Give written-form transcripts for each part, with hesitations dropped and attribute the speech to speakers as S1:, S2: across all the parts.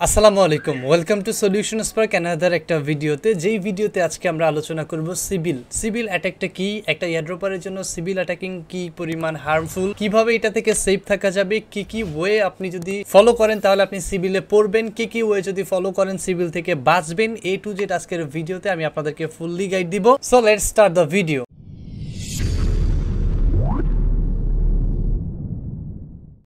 S1: আসসালামু আলাইকুম, welcome to solution spark another একটা ভিডিওতে। যেই ভিডিওতে আজকে আমরা আলোচনা করব সিবিল অ্যাটাকটা কি, একটা এয়ারড্রপারের জন্য সিবিল অ্যাটাকিং কি পরিমাণ হার্মফুল, কিভাবে এটা থেকে সেফ থাকা যাবে, কি কি ওয়ে আপনি যদি ফলো করেন তাহলে আপনি সিবিলে পড়বেন, কি কি ওয়ে যদি ফলো করেন সিবিল থেকে বাঁচবেন। এ টু জেড আজকের ভিডিওতে আমি আপনাদেরকে ফুললি গাইড দিব। So let's start the video.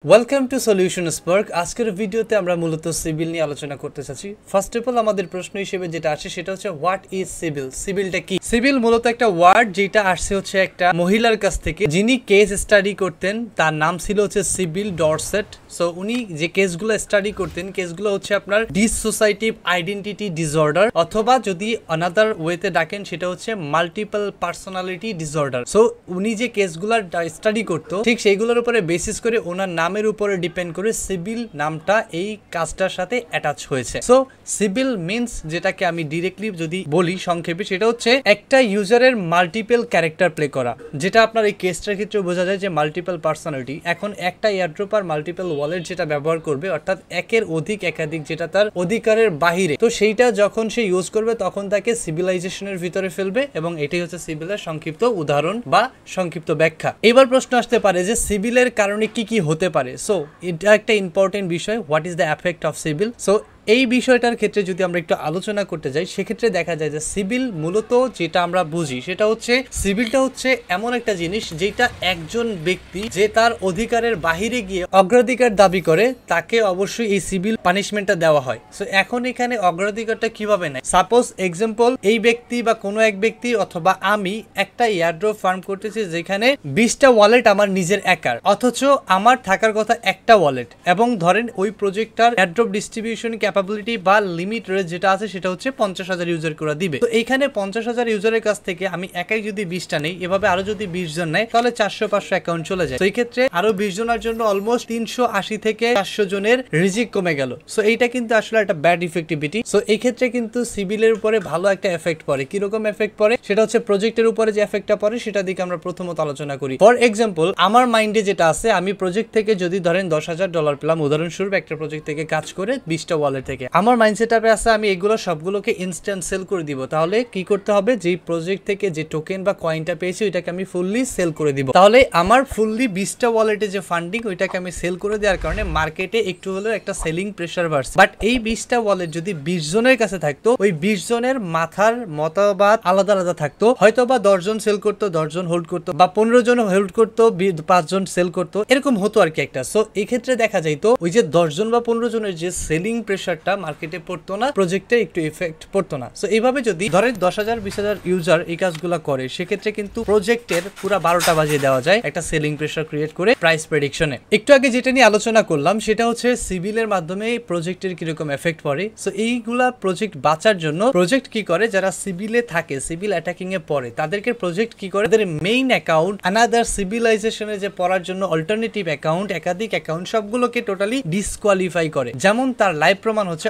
S1: Welcome to solution spark. আজকের ভিডিওতে আমরা মূলত সিভিল নিয়ে আলোচনা করতে চাচ্ছি। ফার্স্ট অফ অল আমাদের প্রশ্ন হিসেবে যেটা আসে সেটা হচ্ছে হোয়াট ইজ সিভিল। সিভিলটা কি? সিভিল মূলত একটা ওয়ার্ড যেটা আসছে হচ্ছে একটা মহিলার কাছ থেকে, যিনি কেস স্টাডি করতেন। তার নাম ছিল হচ্ছে সিবিল ডরসেট। সো উনি যে কেসগুলো স্টাডি করতেন, কেসগুলো হচ্ছে আপনার ডিসোসাইটিভ আইডেন্টিটি ডিসঅর্ডার, অথবা যদি অনাদার ওয়েতে ডাকেন সেটা হচ্ছে মাল্টিপল পার্সোনালিটি ডিসঅর্ডার। সো উনি যে কেসগুলো স্টাডি করতো ঠিক সেইগুলোর উপরে বেসিস করে ওনার নামের উপরে ডিপেন্ড করে সিভিল নামটা এই কাজটার সাথে অ্যাটাচ হয়েছে। সো সিভিল মিন্স, যেটাকে আমি ডিরেক্টলি যদি বলি সংক্ষেপে, সেটা হচ্ছে একটা ইউজারের মাল্টিপল ক্যারেক্টার প্লে করা, যেটা আপনার এই কেসটার ক্ষেত্রে বোঝা যায় যে মাল্টিপল পার্সোনালিটি। এখন একটা এয়ারড্রপার মাল্টিপল ওয়ালেট যেটা ব্যবহার করবে, অর্থাৎ একের অধিক একাধিক, যেটা তার অধিকারের বাহিরে, তো সেইটা যখন সে ইউজ করবে তখন তাকে সিভিলাইজেশনের ভিতরে ফেলবে, এবং এটাই হচ্ছে সিভিলের সংক্ষিপ্ত উদাহরণ বা সংক্ষিপ্ত ব্যাখ্যা। এবার প্রশ্ন আসতে পারে যে সিভিলের কারণে কি কি হতে পারে। সো এটা একটা ইম্পর্টেন্ট বিষয়, what is the effect of civil. So এই বিষয়টার ক্ষেত্রে যদি আমরা একটু আলোচনা করতে যাই, সেক্ষেত্রে দেখা যায় যে সিভিল মূলত যেটা আমরা বুঝি সেটা হচ্ছে, সিভিলটা হচ্ছে এমন একটা জিনিস যেটা একজন ব্যক্তি যে তার অধিকারের বাহিরে গিয়ে অগ্রাধিকার দাবি করে, তাকে অবশ্যই এই সিভিল পানিশমেন্টটা দেওয়া হয়। সো এখন এখানে অগ্রাধিকারটা কিভাবে নেয়? সাপোজ এক্সাম্পল, এই ব্যক্তি বা কোনো এক ব্যক্তি অথবা আমি একটা এয়ারড্রপ ফার্ম করতেছি যেখানে 20টা ওয়ালেট আমার নিজের একার, অথচ আমার থাকার কথা একটা ওয়ালেট, এবং ধরেন ওই প্রজেক্টটার এয়ারড্রপ ডিস্ট্রিবিউশন ক্যাপাবিলিটি বা লিমিট রেট যেটা আছে সেটা হচ্ছে 50,000 ইউজার করে দিবে। তো এইখানে 50,000 ইউজারের কাছ থেকে আমি একাই যদি 20টা নেই, এভাবে আরো যদি 20 জন নেয়, তাহলে 400-500 অ্যাকাউন্ট চলে যায়। তো এই ক্ষেত্রে আরো 20 জনের জন্য অলমোস্ট 380 থেকে 400 জনের রিজিক কমে গেল। সো এইটা কিন্তু আসলে একটা ব্যাড ইফেক্টিভিটি। সো এই ক্ষেত্রে কিন্তু সিভিলের উপরে ভালো একটা এফেক্ট পড়ে। কিরকম এফেক্ট পড়ে? সেটা হচ্ছে প্রজেক্টের উপরে যে এফেক্টটা পড়ে সেটা দিকে আমরা প্রথমত আলোচনা করি। ফর এক্সাম্পল, আমার মাইন্ডে যেটা আছে, আমি প্রজেক্ট থেকে যদি ধরেন $10,000 পেলাম, উদাহরণস্বরূপ একটা প্রজেক্ট থেকে কাজ করে 20টা ওয়ালেট থেকে, আমার মাইন্ডসেটআপে আছে আমি এগুলো সবগুলোকে ইনস্ট্যান্ট সেল করে দিব। তাহলে কি করতে হবে? যে প্রজেক্ট থেকে যে টোকেন বা কয়েনটা পেয়েছি ওইটাকে আমি ফুললি সেল করে দিব। তাহলে আমার ফুললি 20টা ওয়ালেটে যে ফান্ডিং, ওইটাকে আমি সেল করে দেওয়ার কারণে মার্কেটে একটু হলেও একটা সেলিং প্রেসার বাড়ছে। বাট এই 20টা ওয়ালেট যদি 20 জনের কাছে থাকতো, ওই 20 জনের মাথার মতবাদ আলাদা আলাদা থাকতো। হয়তো বা 10 জন সেল করতো, 10 জন হোল্ড করতো, বা 15 জন হোল্ড করতো, 5 জন সেল করতো, এরকম হতো আর কি একটা। সো এই ক্ষেত্রে দেখা যাইতো ওই যে 10 জন বা 15 জনের যে সেলিং প্রেসারটা মার্কেটে পড়তো না, প্রজেক্টে একটু ইফেক্ট পড়তো না। সো এইভাবে যদি ধরেন 10,000 20,000 ইউজার এই কাজগুলো করে, সেক্ষেত্রে কিন্তু প্রজেক্টের পুরো 12টা বাজিয়ে দেওয়া যায় একটা সেলিং প্রেসার ক্রিয়েট করে প্রাইস প্রেডিকশনে। একটু আগে যেটা নিয়ে আলোচনা করলাম সেটা হচ্ছে সিভিলের মাধ্যমে প্রজেক্টের কিরকম এফেক্ট পড়ে। সো এইগুলা প্রজেক্ট বাঁচার জন্য প্রজেক্ট কি করে, যারা সিভিলে থাকে, সিভিল অ্যাটাকিং এ পড়ে, তাদেরকে প্রজেক্ট কি করে, তাদের মেইন অ্যাকাউন্ট আনাদার সিভিলাইজেশনে যে পড়ার জন্য অল্টারনেটিভ অ্যাকাউন্ট, একাধিক অ্যাকাউন্ট, সবগুলোকে টোটালি ডিসকোয়ালিফাই করে। যেমন তার লাইভ প্রমাণ হচ্ছে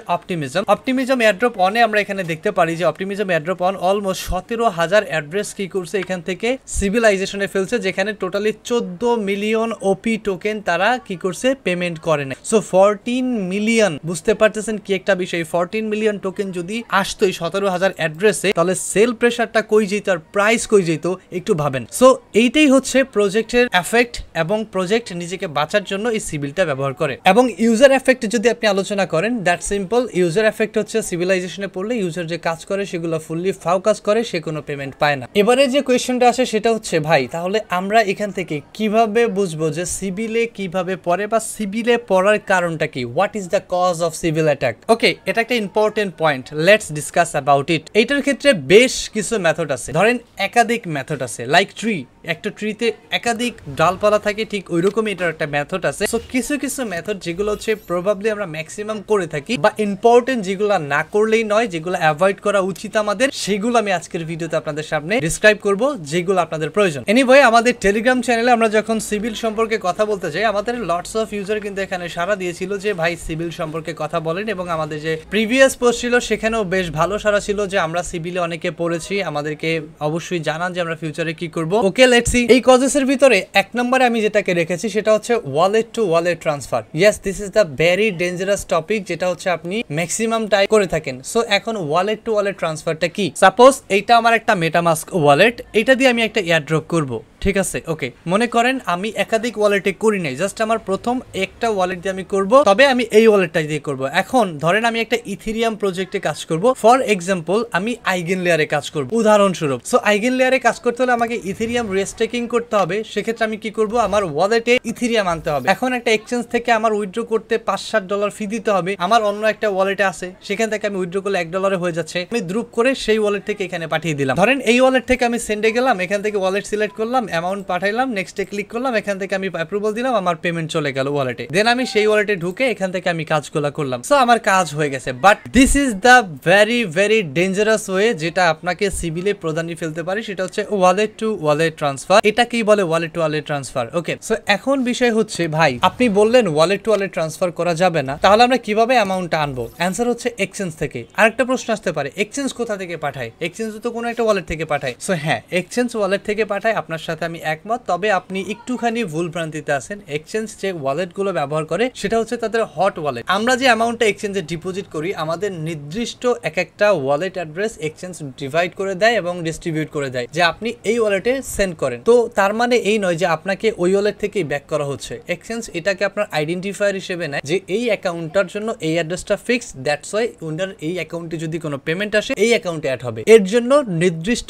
S1: অপটিমিজম এয়ারড্রপ অনে আমরা এখানে দেখতে পারি যে optimism airdrop on almost 17,000 address কি করছে এখান থেকে সিভিলাইজেশনে ফেলছে, যেখানে টোটালি 14 মিলিয়ন ওপি টোকেন তারা কি করছে, পেমেন্ট করে না। সো 14 মিলিয়ন, বুঝতে পারতেছেন কি একটা বিষয়, 14 মিলিয়ন টোকেন যদি আসতো এই 17,000 অ্যাড্রেসে, তাহলে সেল প্রেসারটা কই যেত আর প্রাইস কই যেত, একটু ভাবেন। সো এইটাই হচ্ছে প্রজেক্টের এফেক্ট, এবং প্রজেক্ট নিজেকে বাঁচার জন্য এই সিভিলটা ব্যবহার করে। এবং ইউজার এফেক্ট যদি আপনি আলোচনা করেন, দ্যাট সিম্পল। ইউজার এফেক্ট হচ্ছে সিভিলাইজেশনে পড়লে ইউজার যে কাজ করে সেগুলো ফুললি ফাও কাজ করে, সে কোনো পেমেন্ট পায় না। এবারে যে কোয়েশ্চনটা আসে সেটা হচ্ছে, ভাই তাহলে আমরা এখান থেকে কিভাবে বুঝবো যে সিভিলে কিভাবে পড়ে, বা সিভিলে পড়ার কারণটা কি? What is the cause of civil attack? Okay, এটা একটা important point, let's discuss about it. এইটার ক্ষেত্রে বেশ কিছু মেথড আছে, ধরেন একাধিক মেথড আছে। লাইক ট্রি, একটা ট্রিতে একাধিক ডালপালা থাকে, ঠিক ওইরকমই এটার একটা মেথড আছে। সো কিছু কিছু মেথড যেগুলো হচ্ছে প্রবাবলি আমরা ম্যাক্সিমাম করে থাকি, বা ইম্পর্টেন্ট যেগুলো না করলেই নয়, যেগুলো অ্যাভয়েড করা উচিত আমাদের, সেগুলো আমি আজকের ভিডিওতে আপনাদের সামনে ডিসক্রাইব করব, যেগুলো আপনাদের প্রয়োজন। এনিওয়ে, আমাদের টেলিগ্রাম চ্যানেলে আমরা যখন সিভিল সম্পর্কে কথা বলতে চাই, আমাদের লটস অফ ইউজার কিন্তু এখানে সাড়া দিয়েছিল যে ভাই সিভিল সম্পর্কে কথা বলেন, এবং আমাদের যে প্রিভিয়াস পোস্ট ছিল সেখানেও বেশ ভালো সাড়া ছিল যে আমরা সিভিলে অনেকে পড়েছি, আমাদেরকে অবশ্যই জানান যে আমরা ফিউচারে কি করব। ওকে, লেটস সি এই কজেসের ভিতরে এক নম্বরে আমি যেটাকে রেখেছি সেটা হচ্ছে wallet two wallet transfer. Yes, this is the very dangerous topic, যেটা হচ্ছে আপনি ম্যাক্সিমাম টাইম করে থাকেন। সো এখন ওয়ালেট টু ওয়ালেট ট্রান্সফারটা কি? সাপোজ এইটা আমার একটা মেটামাস্ক ওয়ালেট, এটা দিয়ে আমি একটা এয়ারড্রপ করব, ঠিক আছে? ওকে, মনে করেন আমি একাধিক ওয়ালেটে করি নাই, জাস্ট আমার প্রথম একটা ওয়ালেট দিয়ে আমি করব, তবে আমি এই ওয়ালেটটা দিয়ে করব। এখন ধরেন আমি একটা ইথেরিয়াম প্রজেক্টে কাজ করব, ফর এক্সাম্পল আমি আইগেন লেয়ারে কাজ করব উদাহরণস্বরূপ। সো আইগেন লেয়ারে কাজ করতে হলে আমাকে ইথেরিয়াম রেস্টেকিং করতে হবে, সেক্ষেত্রে আমি কি করব, আমার ওয়ালেটে ইথেরিয়াম আনতে হবে। এখন একটা এক্সচেঞ্জ থেকে আমার উইথড্র করতে $5-7 ফি দিতে হবে, আমার অন্য একটা ওয়ালেটে আছে, সেখান থেকে আমি উইথড্র করলে $1 হয়ে যাচ্ছে, আমি দ্রুপ করে সেই ওয়ালেট থেকে এখানে পাঠিয়ে দিলাম। ধরেন এই ওয়ালেট থেকে আমি সেন্ডে গেলাম, এখান থেকে ওয়ালেট সিলেক্ট করলাম, অ্যামাউন্ট পাঠাইলাম, নেক্সটে ক্লিক করলাম, এখান থেকে আমি অ্যাপ্রুভাল দিলাম, আমার পেমেন্ট চলে গেল ওয়ালেটে। দেন আমি সেই ওয়ালেটে ঢুকে এখান থেকে আমি কাজগুলো করলাম। সো আমার কাজ হয়ে গেছে। But this is the very very dangerous way, যেটা আপনাকে সিবিলে প্রদানই ফেলতে পারে, সেটা হচ্ছে ওয়ালেট টু ওয়ালেট ট্রান্সফার। এটা কি বলে? Wallet two wallet transfer. ওকে, সো এখন বিষয় হচ্ছে ভাই আপনি বললেন ওয়ালেট টু ওয়ালেট ট্রান্সফার করা যাবে না, তাহলে আমরা কিভাবে অ্যামাউন্টটা আনবো? অ্যান্সার হচ্ছে এক্সচেঞ্জ থেকে। আরেকটা প্রশ্ন আসতে পারে, এক্সচেঞ্জ কোথা থেকে পাঠায়? এক্সচেঞ্জ তো কোনো একটা ওয়ালেট থেকে পাঠায়। সো হ্যাঁ, এক্সচেঞ্জ ওয়ালেট থেকে পাঠায়, আপনার সাথে আমি একমত। তবে আপনি একটুখানি ভুল ভ্রান্তিতে আছেন। এক্সচেঞ্জ যে ওয়ালেট গুলো ব্যবহার করে সেটা হচ্ছে তাদের হট ওয়ালেট। আমরা যে অ্যামাউন্টটা এক্সচেঞ্জে ডিপোজিট করি, আমাদের নির্দিষ্ট এক একটা ওয়ালেট অ্যাড্রেস এক্সচেঞ্জ ডিভাইড করে দেয় এবং ডিস্ট্রিবিউট করে দেয় যে আপনি এই ওয়ালেটে সেন্ড করেন। তো তার মানে এই নয় যে আপনাকে ওই ওয়ালেট থেকেই ব্যাক করা হচ্ছে। এক্সচেঞ্জ এটাকে আপনার আইডেন্টিফায়ার হিসেবে নেয় যে এই অ্যাকাউন্টটার জন্য এই অ্যাড্রেসটা ফিক্স, দ্যাটস ওয়াই উনার এই অ্যাকাউন্টে যদি কোনো পেমেন্ট আসে এই অ্যাকাউন্টে অ্যাড হবে। এর জন্য নির্দিষ্ট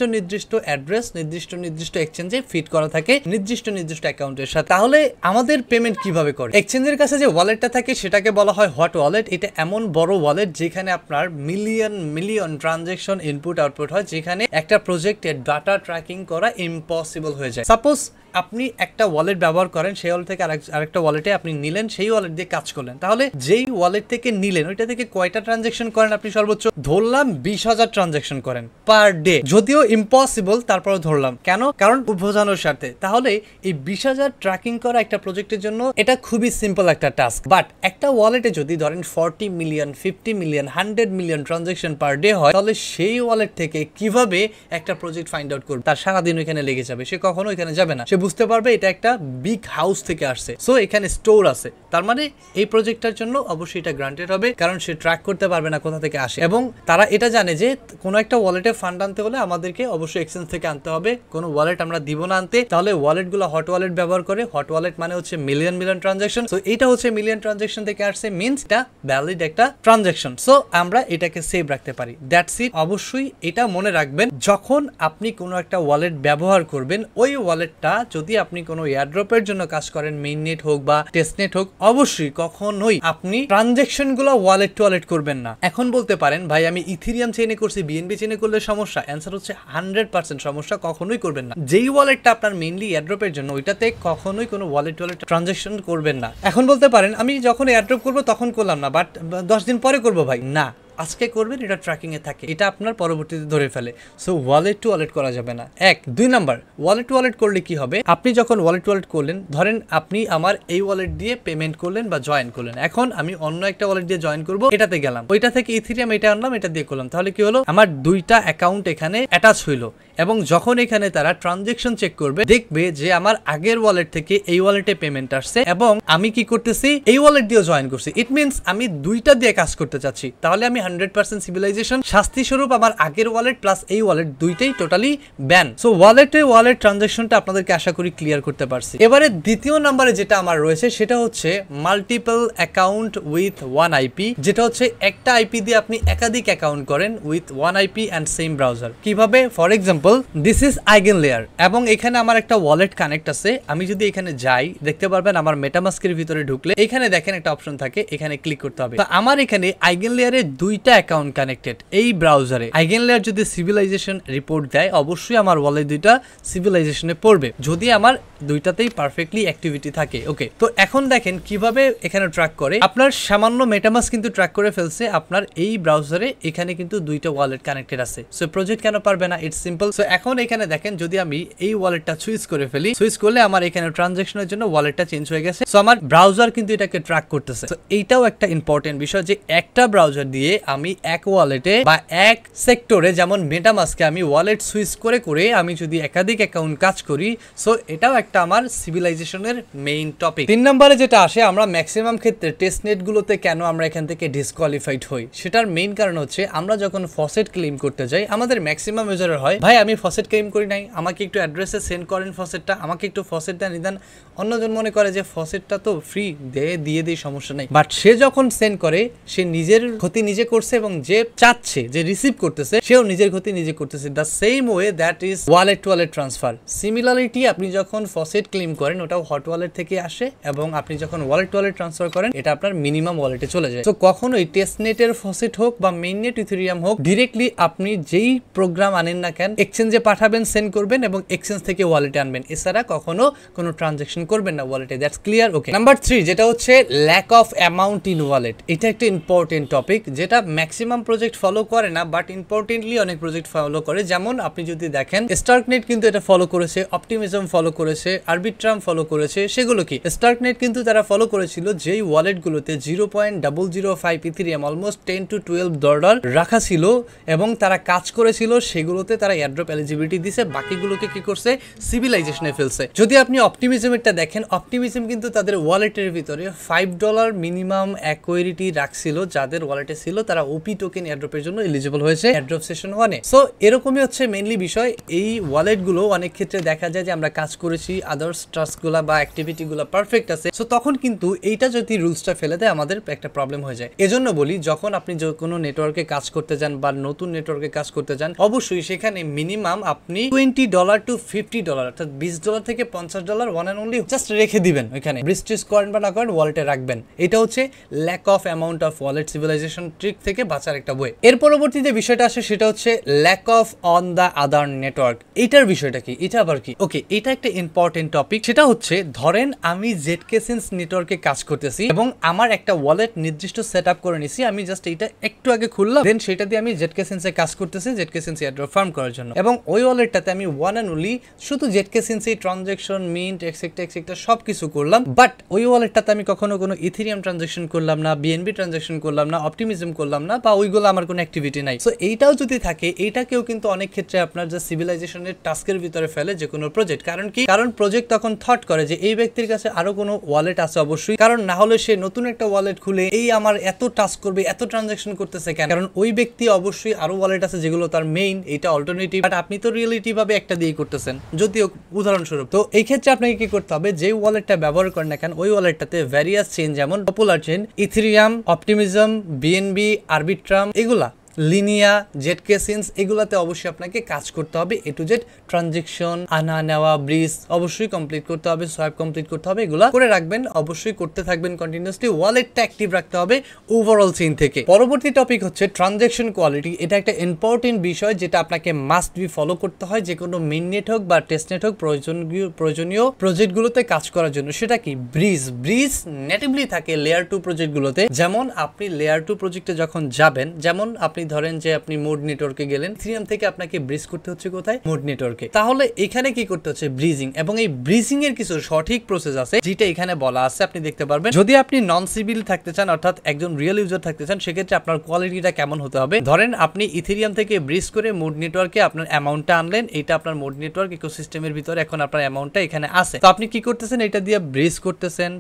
S1: অ্যাড্রেস নির্দিষ্ট এক্সচেঞ্জে ফিট করা থাকে নির্দিষ্ট অ্যাকাউন্টের সাথে। তাহলে আমাদের পেমেন্ট কিভাবে করে? এক্সচেঞ্জের কাছে যে ওয়ালেটটা থাকে সেটাকে বলা হয় হট ওয়ালেট। এটা এমন বড় ওয়ালেট যেখানে আপনার মিলিয়ন ট্রানজাকশন ইনপুট আউটপুট হয়, যেখানে একটা প্রজেক্টের ডাটা ট্র্যাকিং করা ইম্পসিবল হয়ে যায়। সাপোজ আপনি একটা ওয়ালেট ব্যবহার করেন, সেই ওয়ালেট থেকে আরেকটা ওয়ালেটে আপনি নিলেন, সেই ওয়ালেট দিয়ে কাজ করলেন, তাহলে যেই ওয়ালেট থেকে নিলেন ওইটা থেকে কয়টা ট্রানজাকশন করেন আপনি? সর্বোচ্চ ধরলাম 20,000 ট্রানজাকশন করেন পার ডে। যদিও ইম্পসিবল, তারপরে ধরলাম। কেন? কারণ বোঝানোর স্বার্থে। তাহলে এই 20,000 ট্র্যাকিং করা একটা প্রজেক্টের জন্য এটা খুবই সিম্পল একটা টাস্ক। বাট একটা ওয়ালেটে যদি ধরেন 40 million 50 million 100 million transaction per day হয়, তাহলে সেই ওয়ালেট থেকে কিভাবে একটা প্রজেক্ট ফাইন্ড আউট করবে? তার সারাদিন ওইখানে লেগে যাবে, সে কখনো ওইখানে যাবে না। সে বুঝতে পারবে এটা একটা বিগ হাউস থেকে আসছে, সো এখানে স্টোর আছে, তার মানে এই প্রজেক্টটার জন্য অবশ্যই এটা গ্রান্টেড হবে, কারণ সে ট্র্যাক করতে পারবে না কোথা থেকে আসে। এবং তারা এটা জানে যে কোনো একটা ওয়ালেটে ফান্ড আনতে হলে আমাদেরকে অবশ্যই এক্সচেঞ্জ থেকে আনতে হবে, কোনো ওয়ালেট আমরা দিব না আনতে। তাহলে ওয়ালেটগুলো হট ওয়ালেট ব্যবহার করে। হট ওয়ালেট মানে হচ্ছে মিলিয়ন ট্রানজাকশন। সো এটা হচ্ছে মিলিয়ন ট্রানজাকশন থেকে আসছে, মিন্স এটা ভ্যালিড একটা ট্রানজাকশন। সো আমরা এটাকে সেভ রাখতে পারি, দ্যাটস ইট। অবশ্যই এটা মনে রাখবেন, যখন আপনি কোনো একটা ওয়ালেট ব্যবহার করবেন, ওই ওয়ালেটটা যদি আপনি কোনো এয়ারড্রপের জন্য কাজ করেন, মেইননেট হোক বা টেস্টনেট হোক, অবশ্যই কখনোই আপনি ট্রানজাকশন গুলো ওয়ালেট টু ওয়ালেট করবেন না। এখন বলতে পারেন ভাই আমি ইথেরিয়াম চেইনে করছি, বিএনবি চেইনে করলে সমস্যা? অ্যান্সার হচ্ছে 100% সমস্যা, কখনোই করবেন না। যেই ওয়ালেটটা আপনার মেইনলি এয়ারড্রপের জন্য, ওইটাতে কখনোই কোনো ওয়ালেট টু ওয়ালেট ট্রানজাকশন করবেন না। এখন বলতে পারেন আমি যখন এয়ারড্রপ করবো তখন করলাম না, বাট 10 দিন পরে করবো। ভাই না, আজকে করবেন, এটা ট্র্যাকিং এ থাকে, এটা আপনার পরবর্তীতে ধরে ফেলে। সো ওয়ালেট টু ওয়ালেট করা যাবে না। 2 নাম্বার, ওয়ালেট টু ওয়ালেট করলে কি হবে? আপনি যখন ওয়ালেট টু ওয়ালেট করলেন, ধরেন আপনি আমার এই ওয়ালেট দিয়ে পেমেন্ট করলেন বা জয়েন করলেন, এখন আমি অন্য একটা ওয়ালেট দিয়ে জয়েন করব, এটাতে গেলাম, ওইটা থেকে ইথেরিয়াম এটা আনলাম, এটা দিয়ে করলাম, তাহলে কি হলো? আমার 2টা অ্যাকাউন্ট এখানে অ্যাটাচ হইলো। এবং যখন এখানে তারা ট্রানজাকশন চেক করবে, দেখবে যে আমার আগের ওয়ালেট থেকে এই ওয়ালেটে পেমেন্ট আসছে এবং আমি কি করতেছি? এই ওয়ালেট দিয়ে জয়েন করছি। ইট মিনস আমি 2টা দিয়ে কাজ করতে চাচ্ছি, তাহলে আমি 100% সিভিলাইজেশন শাস্তি স্বরূপ আমার আগের ওয়ালেট প্লাস এই ওয়ালেট দুইটাই টোটালি ব্যান। সো ওয়ালেটে ওয়ালেট ট্রানজাকশনটা আপনাদেরকে আশা করি ক্লিয়ার করতে পারছি। এবারে দ্বিতীয় নম্বরে যেটা আমার রয়েছে সেটা হচ্ছে মাল্টিপল অ্যাকাউন্ট উইথ 1 আইপি, যেটা হচ্ছে একটা আইপি দিয়ে আপনি একাধিক অ্যাকাউন্ট করেন with 1 IP and same browser. কিভাবে? For example this is Eigen layer এবং এখানে আমার একটা ওয়ালেট কানেক্ট আছে। আমি যদি এখানে যাই, দেখতে পারবেন আমার মেটামাস্কের ভিতরে ঢুকলে এখানে দেখেন একটা অপশন থাকে, এখানে ক্লিক করতে হবে। তো আমার এখানে আইগেন লেয়ারে 2টা অ্যাকাউন্ট কানেক্টেড এই ব্রাউজারে। আইগেন লেয়ার যদি সিভিলাইজেশন রিপোর্ট দেয়, অবশ্যই আমার ওয়ালেট 2টা সিভিলাইজেশনে পড়বে, যদি আমার 2টাতেই পারফেক্টলি অ্যাক্টিভিটি থাকে। ওকে, তো এখন দেখেন কিভাবে এখানে ট্র্যাক করে। আপনার সামান্য মেটামাস্ক কিন্তু ট্র্যাক করে ফেলছে আপনার এই ব্রাউজারে, এখানে কিন্তু 2টা ওয়ালেট কানেক্টেড আছে। সো প্রজেক্ট কেন পারবে না? ইটস সিম্পল, সো এখন এখানে দেখেন যদি আমি এই ওয়ালেটটা সুইচ করে ফেলি, সুইচ করলে আমার এখানে ট্রানজাকশনের জন্য ওয়ালেটটা চেঞ্জ হয়ে গেছে। সো আমার ব্রাউজার কিন্তু এটাকে ট্র্যাক করতেছে। তো এইটাও একটা ইম্পর্টেন্ট বিষয় যে একটা ব্রাউজার দিয়ে আমি এক ওয়ালেটে বা এক সেক্টরে, যেমন মেটামাস্কে আমি ওয়ালেট সুইচ করে করে আমি যদি একাধিক অ্যাকাউন্ট কাজ করি, সো এটাও একটা আমার সিভিলাইজেশনের মেইন টপিক। 3 নম্বরে যেটা আসে, আমরা ম্যাক্সিমাম ক্ষেত্রে টেস্টনেট গুলোতে কেন আমরা এখান থেকে ডিসকোয়ালিফাইড হই, সেটার মেইন কারণ হচ্ছে আমরা যখন ফসেট ক্লেম করতে যাই, আমাদের ম্যাক্সিমাম ইউজারের হয় ভাই আমি ফসেট ক্লেম করি নাই, আমাকে একটু অ্যাড্রেসে সেন্ড করেন ফসেটটা, আমাকে একটু ফসেটটা নিদান। অন্যজন মনে করে যে ফসেটটা তো ফ্রি, দিয়ে দিই, সমস্যা নেই। বাট সে যখন সেন্ড করে, সে নিজের ক্ষতি নিজে করছে এবং যে চাচ্ছে, যে রিসিভ করতেছে, সেও নিজের ক্ষতি নিজে করতেছে। The same way that is wallet two wallet transfer. Similarity, আপনি যখন ফসেট ক্লেম করেন ওটাও হট ওয়ালেট থেকে আসে, এবং আপনি যখন ওয়ালেট টু ওয়ালেট ট্রান্সফার করেন এটা আপনার মিনিমাম ওয়ালেটে চলে যায়। তো কখনোই টেস্টনেটের ফসেট হোক বা মেইননেট ইথেরিয়াম হোক, ডিরেক্টলি আপনি যেই প্রোগ্রাম আনেন না কেন, এক্সচেঞ্জে পাঠাবেন, সেন্ড করবেন এবং এক্সচেঞ্জ থেকে ওয়ালেটে আনবেন, এছাড়া কখনো কোনো ট্রানজাকশন করবেন না ওয়ালেটে। That's clear? ওকে। নাম্বার 3 যেটা হচ্ছে lack of amount in wallet. এটা একটা ইম্পর্টেন্ট টপিক যেটা ম্যাক্সিমাম প্রজেক্ট ফলো করে না, বাট ইম্পর্টেন্টলি অনেক প্রজেক্ট ফলো করে। যেমন আপনি যদি দেখেন স্টার্কনেট কিন্তু এটা ফলো করেছে, অপটিমিজম ফলো করেছে, আরবিট্রাম ফলো করেছে। সেগুলো কি? স্টার্কনেট কিন্তু তারা ফলো করেছিল যেই ওয়ালেটগুলোতে 0.005 ইথেরিয়াম, অলমোস্ট $10 to $12 রাখা ছিল এবং তারা কাজ করেছিল, সেগুলোতে তারা এয়ারড্রপ এলিজিবিলিটি দিছে, বাকিগুলোকে কি করছে? সিভিলাইজেশনে ফেলছে। যদি আপনি অপটিমিজমেরটা দেখেন, অপটিমিজম কিন্তু তাদের ওয়ালেটের ভিতরে $5 মিনিমাম অ্যাকুইরিটি রাখছিল, যাদের ওয়ালেটে ছিল তারা ওপি টোকেন এয়ারড্রপের জন্য এলিজিবল হয়েছে এয়ারড্রপ সেশন 1-এ। সো এরকমই হচ্ছে মেইনলি বিষয়। এই ওয়ালেটগুলো অনেক ক্ষেত্রে দেখা যায় যে আমরা কাজ করেছি, আদার্স টাস্কগুলো বা অ্যাক্টিভিটিগুলো পারফেক্ট আছে, সো তখন কিন্তু এইটা যদি রুলসটা ফেলে দেয় আমাদের একটা প্রবলেম হয়ে যায়। এজন্য বলি, যখন আপনি কোনো নেটওয়ার্কে কাজ করতে যান বা নতুন নেটওয়ার্কে কাজ করতে যান, অবশ্যই সেখানে মিনিমাম আপনি $20 to $50, অর্থাৎ $20 থেকে $50 ওয়ান অ্যান্ড অনলি জাস্ট রেখে দিবেন ওইখানে। ব্রিস্টিস করেন বা না করেন, ওয়ালেটে রাখবেন। এটা হচ্ছে lack of amount of wallet civilization trick থেকে বাঁচার একটা বই। এর পরবর্তী যে বিষয়টা আসে সেটা হচ্ছে lack of on the other network. এটার বিষয়টা কি? এটা আবার কি? ওকে, এটা একটা ইম্পর্টেন্ট টপিক। সেটা হচ্ছে, ধরেন আমি জেডকেসেন্স নেটওয়ার্কে কাজ করতেছি এবং আমার একটা ওয়ালেট নির্দিষ্ট সেট আপ করে নিছি, আমি জাস্ট এটা একটু আগে খুললাম, দেন সেটা দিয়ে আমি জেডকেসেন্সে কাজ করতেছি, জেডকেসেন্স এয়ারড্রপ ফার্ম করার জন্য, এবং ওই ওয়ালেটটাতে আমি ওয়ান অ্যান্ড অনলি শুধু জেডকেসেন্সে ট্রানজাকশন, মিন্ট, এক্সেট্রা সবকিছু করলাম, বাট ওই ওয়ালেটটাতে আমি কখনো কোনো ইথেরিয়াম ট্রানজাকশন করলাম না, বিএনবি ট্রানজাকশন করলাম না, অপটিমিজম করলাম না, বা ওইগুলো আমার কোনো অ্যাক্টিভিটি নাই। সো এইটাও যদি থাকে, এইটাকেও কিন্তু অনেক ক্ষেত্রে আপনার যে সিভিলাইজেশনের টাস্কের ভিতরে ফেলে যে কোনো প্রজেক্ট। কারণ কি? কারণ প্রজেক্ট তখন থট করে যে এই ব্যক্তির কাছে আরো কোনো ওয়ালেট আছে অবশ্যই, কারণ না হলে সে নতুন একটা ওয়ালেট খুলে এই আমার এত টাস্ক করবে, এত ট্রানজাকশন করতেছে কেন? কারণ ওই ব্যক্তি অবশ্যই আরো ওয়ালেট আছে যেগুলো তার মেইন, এটা অল্টারনেটিভ, বাট আপনি তো রিয়েলিটি ভাবে একটা দিয়ে করতেছেন, যদিও উদাহরণস্বরূপ। তো এই ক্ষেত্রে আপনাকে কি করতে হবে? যে ওয়ালেটটা ব্যবহার করেন না কেন, ওই ওয়ালেটটাতে ভ্যারিয়াস চেইন, যেমন popular chain, Ethereum, optimism, BNB, Arbitrum, এগুলা লিনিয়া, জেডকেসেন্স, এগুলাতে অবশ্যই আপনাকে কাজ করতে হবে। এ টু জেড ট্রানজাকশন, আনা নেওয়া, ব্রিজ অবশ্যই কমপ্লিট করতে হবে, সোয়াইপ কমপ্লিট করতে হবে, এগুলা করে রাখবেন, অবশ্যই করতে থাকবেন কন্টিনিউয়াসলি। ওয়ালেটটা অ্যাক্টিভ রাখতে হবে ওভারঅল চেইন থেকে। পরবর্তী টপিক হচ্ছে ট্রানজাকশন কোয়ালিটি। এটা একটা ইম্পর্টেন্ট বিষয় যেটা আপনাকে মাস্ট বি ফলো করতে হয় যে কোনো মেইননেট হোক বা টেস্টনেট হোক, প্রয়োজনীয় প্রজেক্টগুলোতে কাজ করার জন্য। সেটা কি? ব্রিজ নেটিভলি থাকে লেয়ার 2 প্রজেক্টগুলোতে। যেমন আপনি লেয়ার 2 প্রজেক্টে যখন যাবেন, যেমন আপনি ধরেন যে আপনি মোড নেটওয়ার্কে গেলেন, ইথেরিয়াম থেকে আপনাকে ব্রিজ করতে হচ্ছে কোথায়? মোড নেটওয়ার্কে। তাহলে এখানে কি করতে হচ্ছে? ব্রিজিং। এবং এই ব্রিজিং এর কিছু সঠিক প্রসেস আছে যেটা এখানে বলা আছে, আপনি দেখতে পারবেন। যদি আপনি নন সিভিল থাকতে চান, অর্থাৎ একজন রিয়েল ইউজার থাকতে চান, সেক্ষেত্রে আপনার কোয়ালিটিটা কেমন হতে হবে? ধরেন আপনি ইথেরিয়াম থেকে ব্রিজ করে মোড নেটওয়ার্কে আপনার অ্যামাউন্টটা আনলেন, এটা আপনার মোড নেটওয়ার্ক ইকোসিস্টেমের ভিতরে এখন আপনার অ্যামাউন্টটা এখানে আছে। তো আপনি কি করতেছেন? এটা দিয়ে ব্রিজ করতেছেন,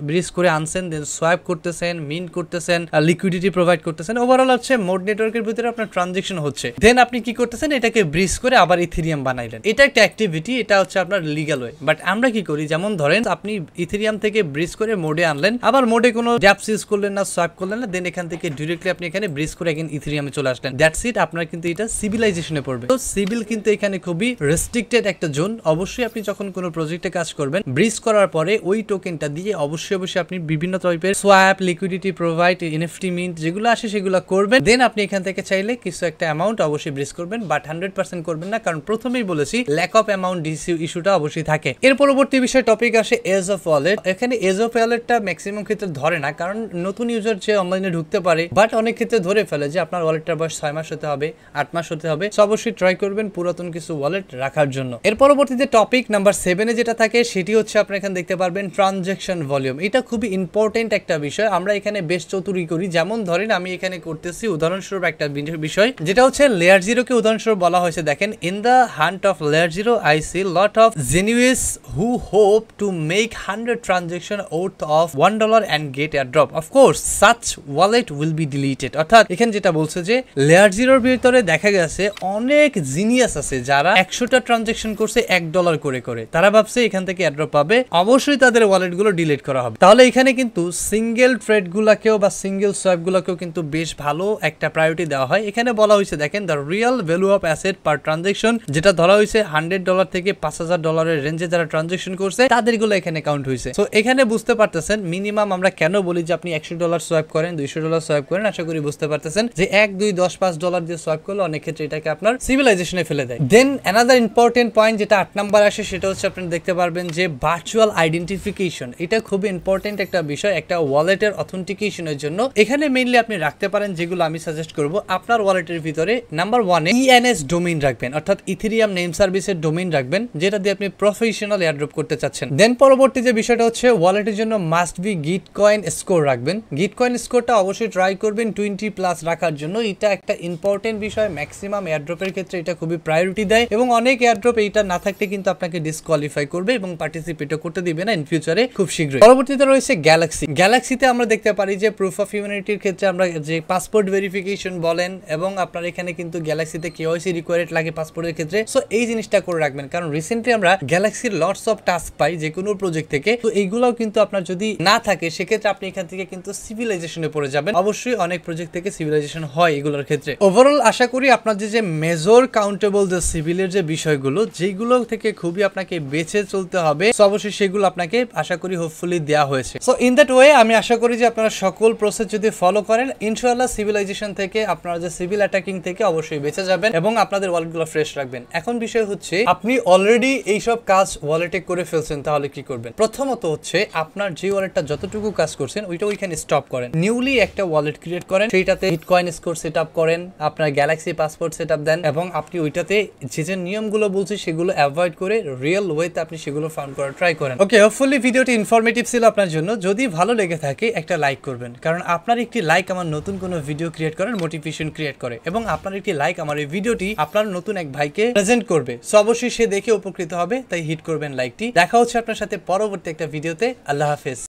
S1: ব্রিজ করে আনছেন, দেন সোয়াইপ করতেছেন, মিন্ট করতেছেন, লিকুইডিটি প্রোভাইড করতেছেন। ওভারঅল হচ্ছে মোড নেটওয়ার্কের ভিতরে আপনার ট্রানজাকশন হচ্ছে। দেন আপনি কি করতেছেন? এটাকে ব্রিজ করে আবার ইথেরিয়াম বানাইলেন। এটা একটা অ্যাক্টিভিটি, এটা হচ্ছে আপনার লিগ্যাল ওয়ে। বাট আমরা কি করি? যেমন ধরেন আপনি ইথেরিয়াম থেকে ব্রিজ করে মোডে আনলেন, আবার মোডে কোনো ড্যাপস ইউজ করলেন না, সোয়াইপ করলেন না, দেন এখান থেকে ডিরেক্টলি আপনি এখানে ব্রিজ করে এগেন ইথেরিয়ামে চলে আসলেন। That's it. আপনার কিন্তু এটা সিভিলাইজেশনে পড়বে। তো সিভিল কিন্তু এখানে খুবই রেস্ট্রিক্টেড একটা জোন। অবশ্যই আপনি যখন কোনো প্রজেক্টে কাজ করবেন, ব্রিজ করার পরে ওই টোকেনটা দিয়ে অবশ্যই আপনি বিভিন্ন টাইপের swap, liquidity provide, NFT mint যেগুলো আসে সেগুলো করবেন। দেন আপনি এখান থেকে চাইলে কিছু একটা অ্যামাউন্ট অবশ্যই ব্রিজ করবেন, বাট 100% করবেন না, কারণ প্রথমেই বলেছি ল্যাক অফ অ্যামাউন্ট ইস্যুটা অবশ্যই থাকে। এর পরবর্তী বিষয় টপিক আসে এজ অফ ওয়ালেট। এখানে এজ অফ ওয়ালেটটা ম্যাক্সিমাম ক্ষেত্রে ধরে না, কারণ নতুন ইউজার যে অনলাইনে ঢুকতে পারে, বাট অনেক ক্ষেত্রে ধরে ফেলে যে আপনার ওয়ালেটটার বয়স 6 মাস হতে হবে, 8 মাস হতে হবে। সো অবশ্যই ট্রাই করবেন পুরাতন কিছু ওয়ালেট রাখার জন্য। এর পরবর্তীতে টপিক নাম্বার 7 এ যেটা থাকে সেটি হচ্ছে আপনি এখানে দেখতে পারবেন ট্রানজ্যাকশন ভলিউম। এটা খুবই ইম্পর্টেন্ট একটা বিষয়। আমরা এখানে বেশ চতুরি করি, যেমন ধরেন আমি এখানে করতেছি উদাহরণস্বরূপ একটা বিষয় যেটা হচ্ছে লেয়ার 0 কে উদাহরণস্বরূপ বলা হয়েছে। দেখেন, in the hunt of layer 0 I see lot of geniuses who hope to make 100 transaction worth of $1 and get a drop. Of course, such wallet will be deleted. অর্থাৎ এখানে যেটা বলছে যে লেয়ার 0 ভিতরে দেখা গেছে অনেক জিনিয়াস আছে যারা 100টা ট্রানজ্যাকশন করছে $1 করে করে। তারা ভাবছে এখান থেকে অ্যাড্রপ পাবে, অবশ্যই তাদের ওয়ালেট গুলো ডিলিট করা হবে। তাহলে এখানে কিন্তু সিঙ্গেল ট্রেড গুলাকেও বা সিঙ্গেল সোয়াইপ গুলাকেও কিন্তু বেশ ভালো একটা প্রায়োরিটি দেওয়া হয়। এখানে বলা হয়েছে দেখেন, the real value of asset per transaction, যেটা ধরা হয়েছে $100 থেকে $5000 রেঞ্জে যারা ট্রানজ্যাকশন করছে তাদের গুলো এখানে কাউন্ট হয়েছে। তো এখানে বুঝতে পারতেছেন মিনিমাম আমরা কেন বলি যে আপনি $100 সোয়াইপ করেন, $200 সোয়াইপ করেন। আশা করি বুঝতে পারতেছেন যে 1, 2, 10, $5 দিয়ে সোয়াইপ করলে অনেক ক্ষেত্রে এটাকে আপনার সিভিলাইজেশনে ফেলে দেয়। দেন অ্যানাদার ইম্পর্টেন্ট পয়েন্ট যেটা 8 নাম্বার আসে সেটা হচ্ছে আপনি দেখতে পারবেন যে ভার্চুয়াল আইডেন্টিফিকেশন। এটা খুবই ইম্পর্টেন্ট একটা বিষয় একটা ওয়ালেটের অথেন্টিকেশনের জন্য। এখানে মেইনলি আপনি রাখতে পারেন যেগুলো আমি সাজেস্ট করব আপনার ওয়ালেটের ভিতরে। নাম্বার 1 এ ENS ডোমেইন রাখবেন, অর্থাৎ ইথেরিয়াম নেম সার্ভিসের ডোমেইন রাখবেন, যেটা দিয়ে আপনি প্রফেশনাল এয়ারড্রপ করতে চাচ্ছেন। দেন পরবর্তী যে বিষয়টা হচ্ছে ওয়ালেটের জন্য মাস্ট বি গিটকয়েন স্কোর রাখবেন। গিটকয়েন স্কোরটা অবশ্যই ট্রাই করবেন 20+ রাখার জন্য। এটা একটা ইম্পর্টেন্ট বিষয়, ম্যাক্সিমাম এয়ারড্রপের ক্ষেত্রে এটা খুবই প্রায়োরিটি দেয় এবং অনেক এয়ারড্রপ এইটা না থাকতে কিন্তু আপনাকে ডিসকোয়ালিফাই করবে এবং পার্টিসিপেটও করতে দিবে না ইন ফিউচারে খুব শীঘ্রই। পরবর্তীতে রয়েছে গ্যালাক্সি। গ্যালাক্সিতে আমরা দেখতে পারি যে প্রুফ অফ হিউম্যানিটির ক্ষেত্রে আমরা যে পাসপোর্ট ভেরিফিকেশন বলেন, এবং আপনার এখানে কিন্তু গ্যালাক্সিতে কেওয়াইসি রিকোয়ার্ড লাগে পাসপোর্টের ক্ষেত্রে। সো এই জিনিসটা করে রাখবেন, কারণ রিসেন্টলি আমরা গ্যালাক্সির লটস অফ টাস্ক পাই যে কোনো প্রজেক্ট থেকে। তো এইগুলোও কিন্তু আপনার যদি না থাকে সেক্ষেত্রে আপনি এখান থেকে কিন্তু সিভিলাইজেশনে পড়ে যাবেন। অবশ্যই অনেক প্রজেক্ট থেকে সিভিলাইজেশন হয় এগুলোর ক্ষেত্রে। ওভারঅল আশা করি আপনার যে মেজর কাউন্টেবল যে সিভিলের যে বিষয়গুলো যেগুলো থেকে খুবই আপনাকে বেঁচে চলতে হবে, সো অবশ্যই সেগুলো আপনাকে আশা করি হোপফুলি দেওয়া হয়েছে। সো ইন দ্যাট ওয়ে আমি আশা করি যে আপনারা সকল প্রসেস যদি ফলো করেন ইনশাআল্লাহ সিভিলাইজেশন থেকে আপনারা যে সিভিল অ্যাটাকিং থেকে অবশ্যই বেঁচে যাবেন এবং আপনাদের ওয়ালেটগুলো ফ্রেশ রাখবেন। এখন বিষয় হচ্ছে আপনি অলরেডি এইসব কাজ ওয়ালেটে করে ফেলছেন, তাহলে কি করবেন? প্রথমত হচ্ছে আপনার যে ওয়ালেটটা যতটুকু কাজ করছেন ওইটা ওইখানে স্টপ করেন। নিউলি একটা ওয়ালেট ক্রিয়েট করেন, সেইটাতে বিটকয়েন স্কোর সেটআপ করেন, আপনার গ্যালাক্সি পাসপোর্ট সেটআপ দেন এবং আপনি ওইটাতে যে নিয়মগুলো বলছি সেগুলো অ্যাভয়েড করে রিয়েল ওয়েতে আপনি সেগুলো ফাউন্ড করার ট্রাই করেন। ওকে, হোপফুলি ভিডিওটি ইনফরমেটিভ ছিল আপনার জন্য। যদি ভালো লেগে থাকে একটা লাইক করবেন, কারণ আপনার একটি লাইক আমার নতুন কোনো ভিডিও ক্রিয়েট করার মোটিভেশন ক্রিয়েট করে এবং আপনার একটি লাইক আমার এই ভিডিওটি আপনার নতুন এক ভাইকে প্রেজেন্ট করবে। সো অবশ্যই সে দেখে উপকৃত হবে, তাই হিট করবেন লাইকটি। দেখা হচ্ছে আপনার সাথে পরবর্তী একটা ভিডিওতে। আল্লাহ হাফেজ।